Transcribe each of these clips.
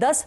10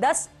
10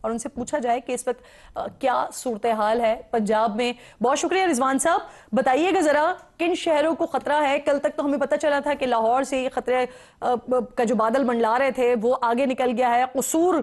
اور ان سے پوچھا جائے کہ اس وقت کیا صورتحال ہے پنجاب میں. بہت شکریہ رضوان صاحب. بتائیے گا ذرا کن شہروں کو خطرہ ہے؟ کل تک تو ہمیں پتہ چلا تھا کہ لاہور سے خطرے کا جو بادل منڈلا رہے تھے وہ آگے نکل گیا ہے, قصور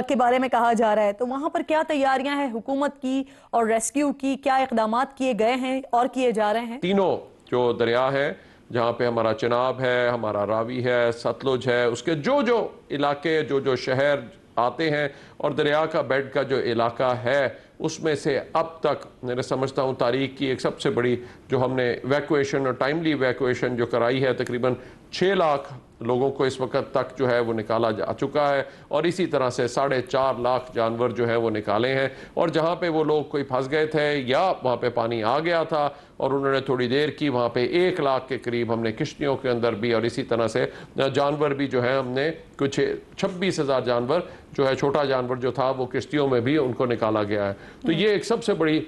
کے بارے میں کہا جا رہا ہے, تو وہاں پر کیا تیاریاں ہیں حکومت کی اور ریسکیو کی؟ کیا اقدامات کیے گئے ہیں اور کیے جا رہے ہیں؟ تینوں جو دریا ہے جہاں پہ ہمارا چناب ہے, ہمارا راوی ہے, ستلج ہے, اس کے جو علاقے جو شہر آتے ہیں اور دریا کا بیڈ کا جو علاقہ ہے اس میں سے اب تک میں سمجھتا ہوں تاریخ کی ایک سب سے بڑی جو ہم نے ایویکویشن اور ٹائملی ایویکویشن جو کرائی ہے, تقریباً 6 لاکھ لوگوں کو اس وقت تک جو ہے وہ نکالا جا چکا ہے, اور اسی طرح سے 4.5 لاکھ جانور جو ہے وہ نکالے ہیں. اور جہاں پہ وہ لوگ کوئی پھنس گئے تھے یا وہاں پہ پانی آ گیا تھا اور انہوں نے تھوڑی دیر کی, وہاں پہ 1 لاکھ کے قریب ہم نے کشتیوں کے اندر بھی, اور اسی طرح سے جانور بھی جو ہے ہم نے کچھ 26,000 جانور جو ہے, چھوٹا جانور جو تھا وہ کشتیوں میں بھی ان کو نکالا گیا ہے. تو یہ ایک سب سے بڑی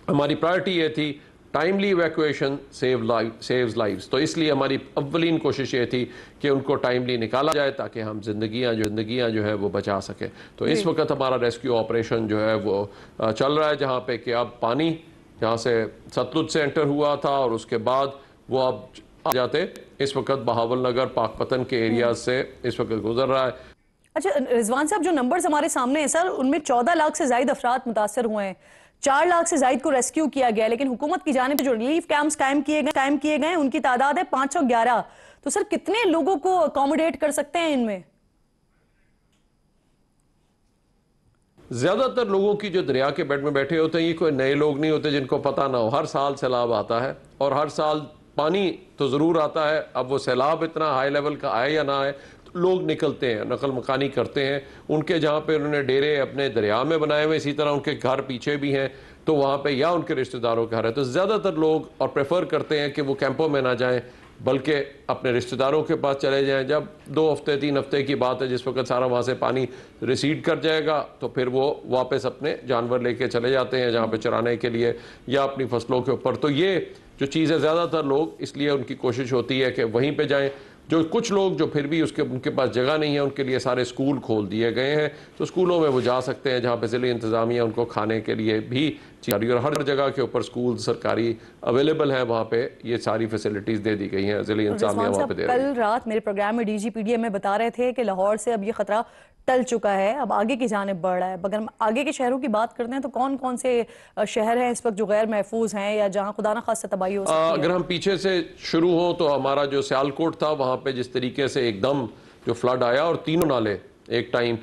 ہماری پرائرٹی یہ تھی, ٹائملی ایویکویشن سیوز لائفز. تو اس لیے ہماری اولین کوشش یہ تھی کہ ان کو ٹائملی نکالا جائے تاکہ ہم زندگیاں جو ہے وہ بچا سکیں. تو اس وقت ہمارا ریسکیو آپریشن جو ہے وہ چل رہا ہے, جہاں پہ کہ اب پانی جہاں سے ستلج سے انٹر ہوا تھا اور اس کے بعد وہ اب آ جاتے اس وقت بہاول نگر پاک پتن کے ایریاز سے اس وقت گزر رہا ہے. اچھا رضوان صاحب, جو نمبرز ہمارے سامنے ہیں سر, ان میں 14 لاکھ سے زائد افراد متاثر ہوئے ہیں, 4 لاکھ سے زائد کو ریسکیو کیا گیا, لیکن حکومت کی جانب جو ریلیف کیمپس قائم کیے گئے ان کی تعداد ہے 511. تو سر کتنے لوگوں کو اکوموڈیٹ کر سکتے ہیں ان میں؟ زیادہ تر لوگوں کی جو دریا کے بیڈ میں بیٹھے ہوتے ہیں یہ کوئی نئے لوگ نہیں ہوتے جن کو پتہ نہ ہو. ہر سال سیلاب آتا ہے اور ہر سال پانی تو ضرور آتا ہے. اب وہ سیلاب اتنا ہائی لیول کا آئے یا نہ آئے, لوگ نکلتے ہیں, نقل مکانی کرتے ہیں. ان کے جہاں پہ انہوں نے ڈیرے اپنے دریا میں بنائے ہوئے, اسی طرح ان کے گھر پیچھے بھی ہیں, تو وہاں پہ یا ان کے رشتہ داروں کے گھر ہے. تو زیادہ تر لوگ اور پریفر کرتے ہیں کہ وہ کیمپوں میں نہ جائیں بلکہ اپنے رشتہ داروں کے پاس چلے جائیں. جب 2 ہفتے 3 ہفتے کی بات ہے جس وقت سارا وہاں سے پانی ریسیڈ کر جائے گا تو پھر وہ واپس اپنے جانور لے کے چلے جاتے ہیں جہاں پہ چرانے کے لیے یا اپنی فصلوں کے اوپر. تو یہ جو چیز ہے زیادہ تر لوگ اس لیے ان کی کوشش ہوتی ہے کہ وہیں پہ جائیں. جو کچھ لوگ جو پھر بھی ان کے پاس جگہ نہیں ہے ان کے لیے سارے اسکول کھول دیے گئے ہیں, تو اسکولوں میں وہ جا سکتے ہیں جہاں پہ ضلعی انتظامیہ ان کو کھانے کے لیے بھی, اور ہر جگہ کے اوپر اسکول سرکاری اویلیبل ہیں, وہاں پہ یہ ساری فیسلٹیز دے دی گئی ہیں ضلعی انتظامیہ وہاں پہ دے رہی ہے. کل رات میرے پروگرام میں D G P D M میں بتا رہے تھے کہ لاہور سے اب یہ خطرہ ٹل چکا ہے, اب آگے کی جانب بڑھ رہا ہے. اگر ہم آگے کے شہروں کی بات کرتے ہیں تو کون کون سے شہر ہیں اس وقت جو غیر محفوظ ہیں یا جہاں خدا نہ خواستہ تباہی ہو سکتی ہے؟ اگر ہم پیچھے سے شروع ہوں تو ہمارا جو سیالکوٹ تھا وہاں پہ جس طریقے سے ایک دم جو فلڈ آیا, اور تینوں نالے ایک ٹائم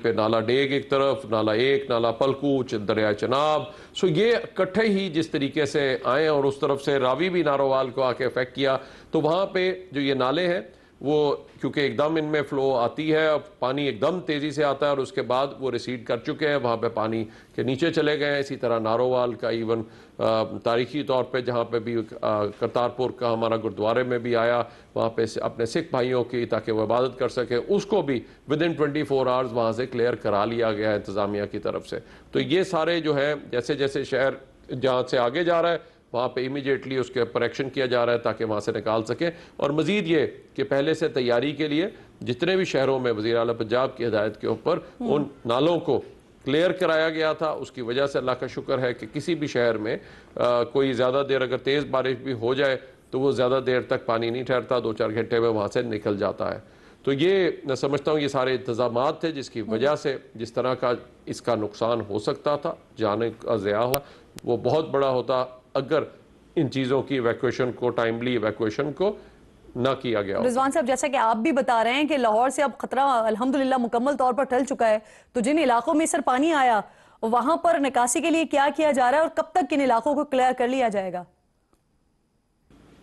پہ نالا ڈیگ ایک طرف, نالا نالا پلکوچ, دریا چناب, سو یہ اکٹھے ہی جس طریقے سے آئے اور اس طرف سے راوی بھی ناروال کو آ کے افیکٹ کیا. تو وہاں پہ جو یہ نالے ہیں وہ کیونکہ ایک دم ان میں فلو آتی ہے, پانی ایک دم تیزی سے آتا ہے اور اس کے بعد وہ ریسیڈ کر چکے ہیں, وہاں پہ پانی کے نیچے چلے گئے ہیں. اسی طرح نارووال کا ایون تاریخی طور پہ جہاں پہ بھی کرتارپور کا ہمارا گردوارے میں بھی آیا, وہاں پہ اپنے سکھ بھائیوں کی تاکہ وہ عبادت کر سکے, اس کو بھی ودن 24 آورز وہاں سے کلیئر کرا لیا گیا ہے انتظامیہ کی طرف سے. تو یہ سارے جو ہے جیسے جیسے شہر جہاں سے آگے جا رہا ہے وہاں پہ امیڈیٹلی اس کے اوپر ایکشن کیا جا رہا ہے تاکہ وہاں سے نکال سکیں. اور مزید یہ کہ پہلے سے تیاری کے لیے جتنے بھی شہروں میں وزیر اعلیٰ پنجاب کی ہدایت کے اوپر ان نالوں کو کلیئر کرایا گیا تھا. اس کی وجہ سے اللہ کا شکر ہے کہ کسی بھی شہر میں کوئی زیادہ دیر اگر تیز بارش بھی ہو جائے تو وہ زیادہ دیر تک پانی نہیں ٹھہرتا, 2-4 گھنٹے میں وہاں سے نکل جاتا ہے. تو یہ میں سمجھتا ہوں یہ سارے انتظامات تھے جس کی وجہ سے جس طرح کا اس کا نقصان ہو سکتا تھا, جانے کا ضیاع ہوا, وہ بہت بڑا ہوتا اگر ان چیزوں کی ایویکویشن کو ٹائملی ایویکویشن کو نہ کیا گیا. رضوان صاحب جیسا کہ آپ بھی بتا رہے ہیں کہ لاہور سے اب خطرہ الحمدللہ مکمل طور پر ٹل چکا ہے, تو جن علاقوں میں سر پانی آیا وہاں پر نکاسی کے لیے کیا کیا جا رہا ہے اور کب تک کن علاقوں کو کلیئر کر لیا جائے گا؟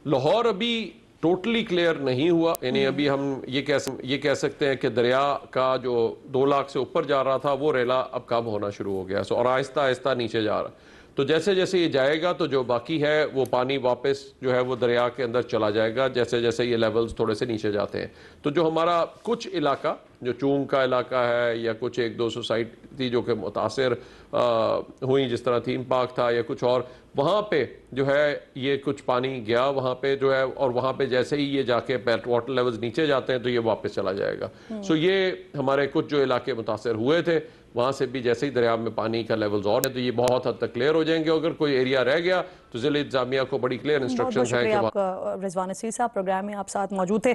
لاہور ابھی ٹوٹلی کلیئر نہیں ہوا, یعنی ابھی ہم یہ کہہ سکتے ہیں کہ دریا کا جو 2 لاکھ سے اوپر جا رہا تھا وہ ریلا اب کم ہونا شروع ہو گیا, اور آہستہ آہستہ نیچے جا رہا ہے. تو جیسے جیسے یہ جائے گا تو جو باقی ہے وہ پانی واپس جو ہے وہ دریا کے اندر چلا جائے گا جیسے جیسے یہ لیولز تھوڑے سے نیچے جاتے ہیں. تو جو ہمارا کچھ علاقہ جو چونگ کا علاقہ ہے یا کچھ ایک دو سوسائٹی جو کہ متاثر ہوئیں، جس طرح تھیم پارک تھا یا کچھ اور، وہاں پہ جو ہے یہ کچھ پانی گیا وہاں پہ جو ہے، اور وہاں پہ جیسے ہی یہ جا کے واٹر لیولز نیچے جاتے ہیں تو یہ واپس چلا جائے گا. سو یہ ہمارے کچھ جو علاقے متاثر ہوئے تھے وہاں سے بھی جیسے ہی دریا میں پانی کا لیولز اور ہے تو یہ بہت حد تک کلیئر ہو جائیں گے. اگر کوئی ایریا رہ گیا تو ضلع انتظامیہ کو بڑی کلیئر انسٹرکشنز ہیں کہ آپ کا رضوان نصیر صاحب پروگرام میں آپ ساتھ موجود تھے.